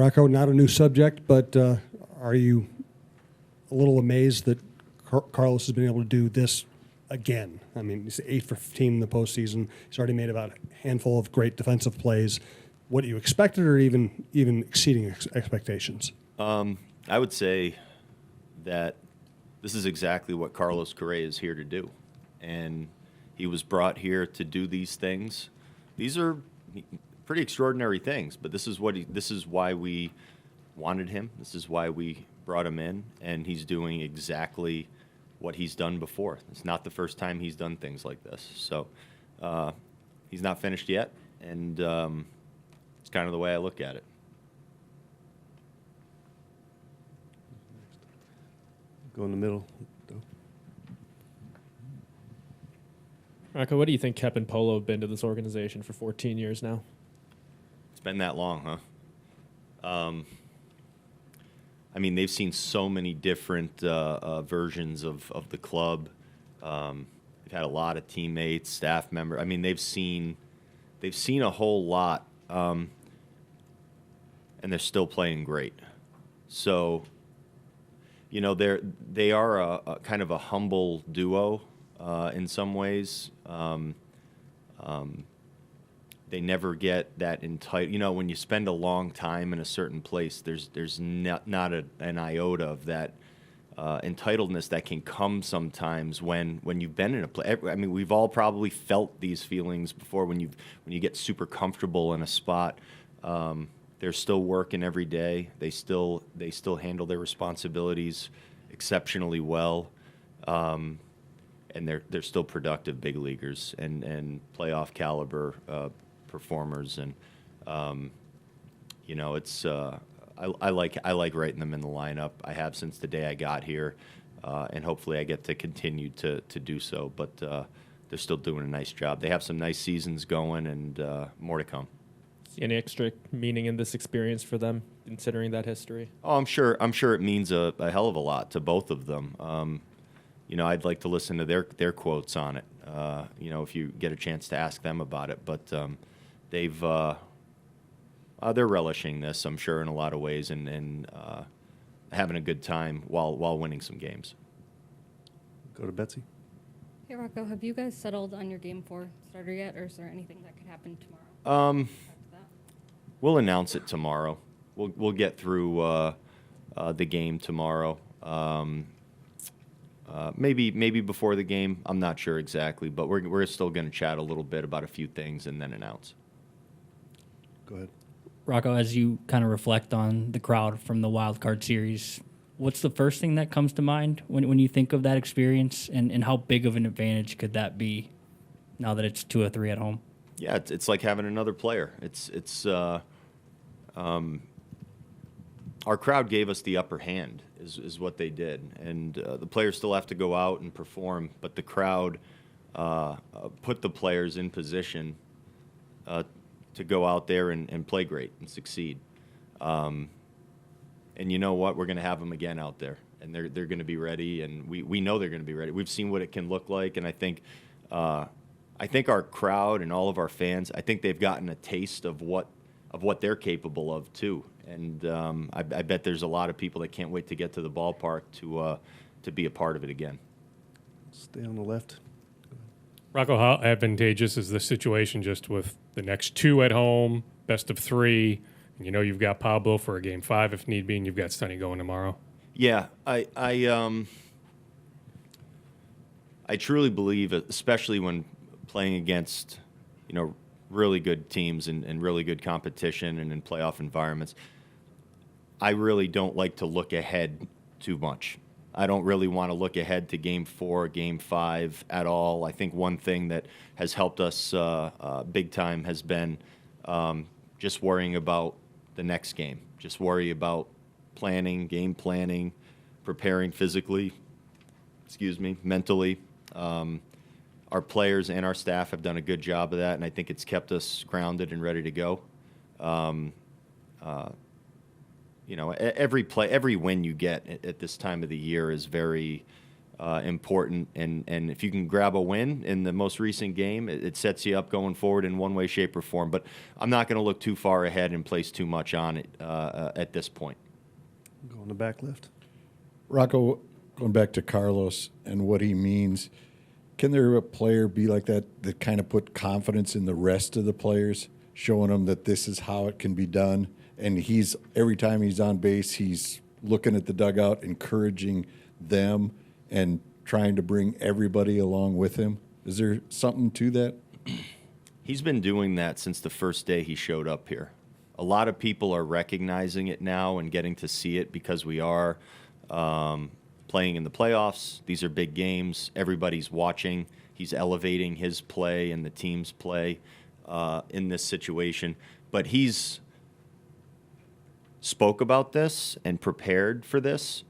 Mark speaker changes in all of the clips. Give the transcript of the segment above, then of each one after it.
Speaker 1: Rocco, not a new subject, but are you a little amazed that Carlos has been able to do this again? I mean, he's 8 for 15 in the postseason. He's already made about a handful of great defensive plays. What you expected, or even exceeding expectations?
Speaker 2: I would say that this is exactly what Carlos Correa is here to do, and he was brought here to do these things. These are pretty extraordinary things, but this is why we wanted him. This is why we brought him in, and he's doing exactly what he's done before. It's not the first time he's done things like this. So he's not finished yet, and it's kind of the way I look at it.
Speaker 3: Go in the middle.
Speaker 4: Rocco, what do you think Kep and Polo have been to this organization for 14 years now?
Speaker 2: It's been that long, huh? I mean, they've seen so many different versions of the club. They've had a lot of teammates, staff members. I mean, they've seen a whole lot, and they're still playing great. So, you know, they are a kind of a humble duo in some ways. They never get that entitled. You know, when you spend a long time in a certain place, there's not an iota of that entitledness that can come sometimes when you've been in a place. I mean, we've all probably felt these feelings before when you get super comfortable in a spot. They're still working every day. They still handle their responsibilities exceptionally well, and they're still productive big leaguers and playoff caliber performers. And you know, it's I like writing them in the lineup. I have since the day I got here, and hopefully I get to continue to do so. But they're still doing a nice job. They have some nice seasons going, and more to come.
Speaker 4: See any extra meaning in this experience for them, considering that history?
Speaker 2: Oh, I'm sure it means a hell of a lot to both of them. You know, I'd like to listen to their quotes on it. You know, if you get a chance to ask them about it, but they're relishing this, I'm sure, in a lot of ways, and having a good time while winning some games.
Speaker 3: Go to Betsy.
Speaker 5: Hey, Rocco, have you guys settled on your Game 4 starter yet, or is there anything that could happen tomorrow?
Speaker 2: We'll announce it tomorrow. We'll get through the game tomorrow. Maybe before the game. I'm not sure exactly, but we're still going to chat a little bit about a few things and then announce.
Speaker 3: Go ahead.
Speaker 6: Rocco, as you kind of reflect on the crowd from the Wild Card Series, what's the first thing that comes to mind when you think of that experience, and how big of an advantage could that be now that it's 2 or 3 at home?
Speaker 2: Yeah, it's like having another player. Our crowd gave us the upper hand, is what they did, and the players still have to go out and perform, but the crowd put the players in position to go out there and play great and succeed. And you know what? We're going to have them again out there, and they're going to be ready, and we know they're going to be ready. We've seen what it can look like, and I think our crowd and all of our fans, I think they've gotten a taste of what they're capable of too. And I bet there's a lot of people that can't wait to get to the ballpark to be a part of it again.
Speaker 3: Stay on the left.
Speaker 7: Rocco, how advantageous is the situation just with the next 2 at home, best of 3, and you know you've got Pablo for a Game 5 if need be, and you've got Sonny going tomorrow?
Speaker 2: Yeah, I truly believe, especially when playing against, you know, really good teams and really good competition and in playoff environments, I really don't like to look ahead too much. I don't really want to look ahead to Game 4, Game 5 at all. I think one thing that has helped us big time has been just worrying about the next game. Just worry about planning, game planning, preparing physically, mentally. Our players and our staff have done a good job of that, and I think it's kept us grounded and ready to go. You know, every win you get at this time of the year is very important. And if you can grab a win in the most recent game, it sets you up going forward in one way, shape, or form. But I'm not going to look too far ahead and place too much on it at this point.
Speaker 3: Go on the back left.
Speaker 8: Rocco, going back to Carlos and what he means, can there a player be like that kind of put confidence in the rest of the players, showing them that this is how it can be done? And every time he's on base, he's looking at the dugout, encouraging them and trying to bring everybody along with him. Is there something to that?
Speaker 2: He's been doing that since the first day he showed up here. A lot of people are recognizing it now and getting to see it because we are playing in the playoffs. These are big games. Everybody's watching. He's elevating his play and the team's play in this situation. But he's spoke about this and prepared for this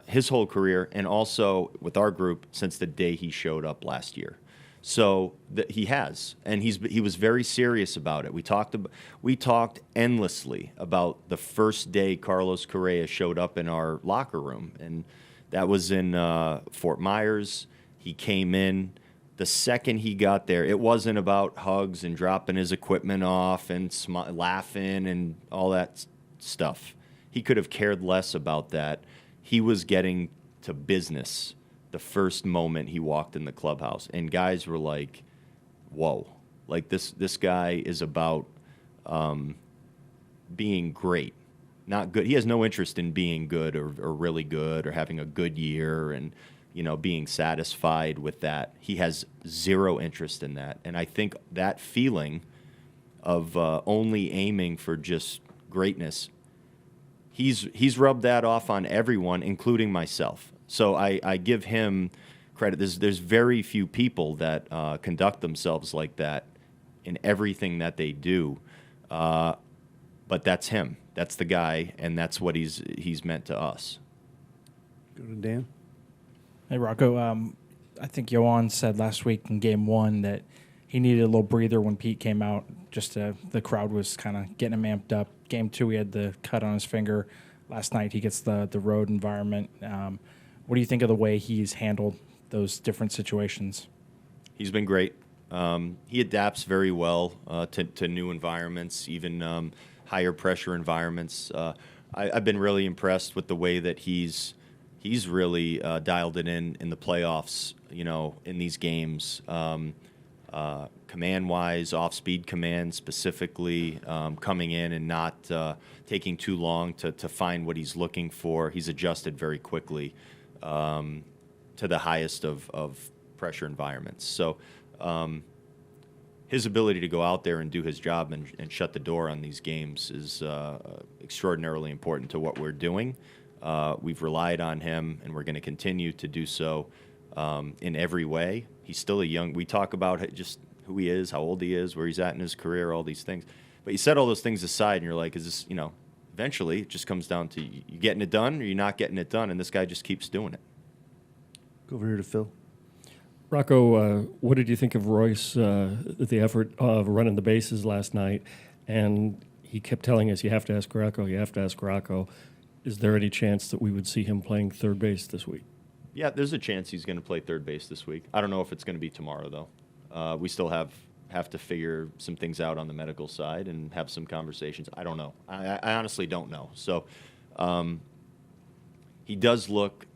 Speaker 2: his whole career, and also with our group since the day he showed up last year. So he has, and he was very serious about it. We talked endlessly about the first day Carlos Correa showed up in our locker room, and that was in Fort Myers. He came in. The second he got there, it wasn't about hugs and dropping his equipment off and laughing and all that stuff. He could have cared less about that. He was getting to business the first moment he walked in the clubhouse, and guys were like, whoa, like this guy is about being great, not good. He has no interest in being good or really good or having a good year and being satisfied with that. He has zero interest in that. And I think that feeling of only aiming for just greatness, he's rubbed that off on everyone, including myself. So I give him credit. There's very few people that conduct themselves like that in everything that they do. But that's him. That's the guy, and that's what he's meant to us.
Speaker 3: Go to Dan.
Speaker 9: Hey, Rocco. I think Yohan said last week in Game 1 that he needed a little breather when Pete came out. The crowd was kind of getting him amped up. Game 2, he had the cut on his finger. Last night, he gets the road environment. What do you think of the way he's handled those different situations?
Speaker 2: He's been great. He adapts very well to new environments, even higher pressure environments. I've been really impressed with the way that he's really dialed it in the playoffs. In these games, command-wise, off-speed command specifically, coming in and not taking too long to find what he's looking for. He's adjusted very quickly to the highest of pressure environments. So his ability to go out there and do his job and shut the door on these games is extraordinarily important to what we're doing. We've relied on him, and we're going to continue to do so in every way. He's still we talk about just who he is, how old he is, where he's at in his career, all these things. But you set all those things aside, and you're like, is this, eventually it just comes down to you getting it done or you're not getting it done, and this guy just keeps doing it.
Speaker 3: Go over here to Phil.
Speaker 10: Rocco, what did you think of Royce, the effort of running the bases last night? And he kept telling us, you have to ask Rocco, you have to ask Rocco. Is there any chance that we would see him playing third base this week?
Speaker 2: Yeah, there's a chance he's going to play third base this week. I don't know if it's going to be tomorrow, though. We still have to figure some things out on the medical side and have some conversations. I don't know. I honestly don't know. So he does look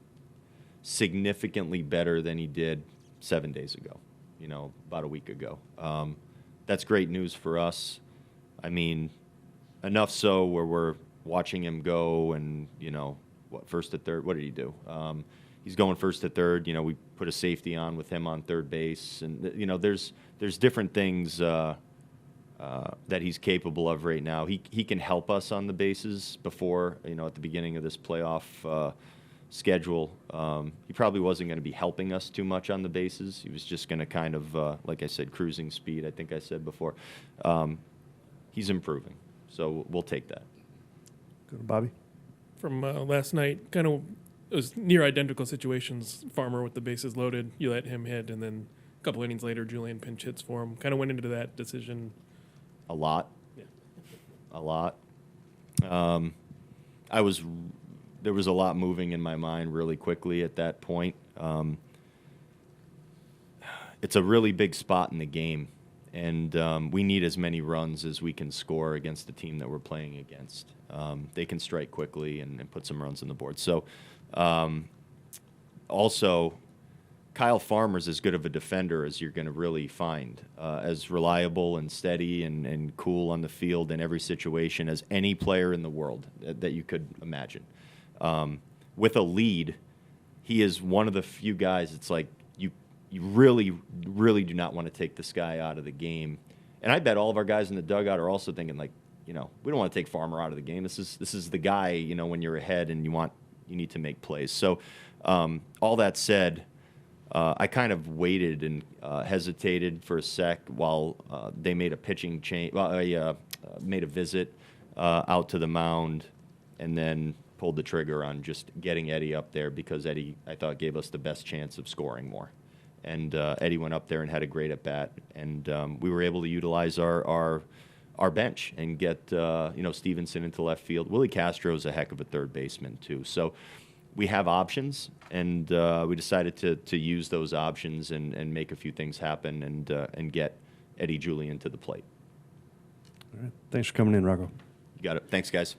Speaker 2: significantly better than he did 7 days ago, about a week ago. That's great news for us. I mean, enough so where we're watching him go and, first to third. What did he do? He's going first to third. We put a safety on with him on third base. And, there's different things that he's capable of right now. He can help us on the bases before, at the beginning of this playoff schedule. He probably wasn't going to be helping us too much on the bases. He was just going to kind of, like I said, cruising speed, I think I said before. He's improving, so we'll take that.
Speaker 3: Go to Bobby.
Speaker 11: From last night, kind of it was near identical situations. Farmer with the bases loaded, you let him hit, and then a couple innings later, Julian pinch hits for him. Kind of went into that decision.
Speaker 2: A lot.
Speaker 11: Yeah.
Speaker 2: A lot. There was a lot moving in my mind really quickly at that point. It's a really big spot in the game, and we need as many runs as we can score against the team that we're playing against. They can strike quickly and put some runs on the board. So, also, Kyle Farmer's as good of a defender as you're going to really find, as reliable and steady and cool on the field in every situation as any player in the world that you could imagine. With a lead, he is one of the few guys. It's like you really, really do not want to take this guy out of the game. And I bet all of our guys in the dugout are also thinking, like, we don't want to take Farmer out of the game. This is the guy, when you're ahead and you need to make plays. So all that said, I kind of waited and hesitated for a sec while they made a pitching change. Well, I made a visit out to the mound and then pulled the trigger on just getting Eddie up there because Eddie, I thought, gave us the best chance of scoring more. And Eddie went up there and had a great at bat, and we were able to utilize our bench and get Stevenson into left field. Willie Castro's a heck of a third baseman too. So we have options, and we decided to use those options and make a few things happen and get Eddie Julian to the plate.
Speaker 3: All right. Thanks for coming in, Rocco.
Speaker 2: You got it. Thanks, guys.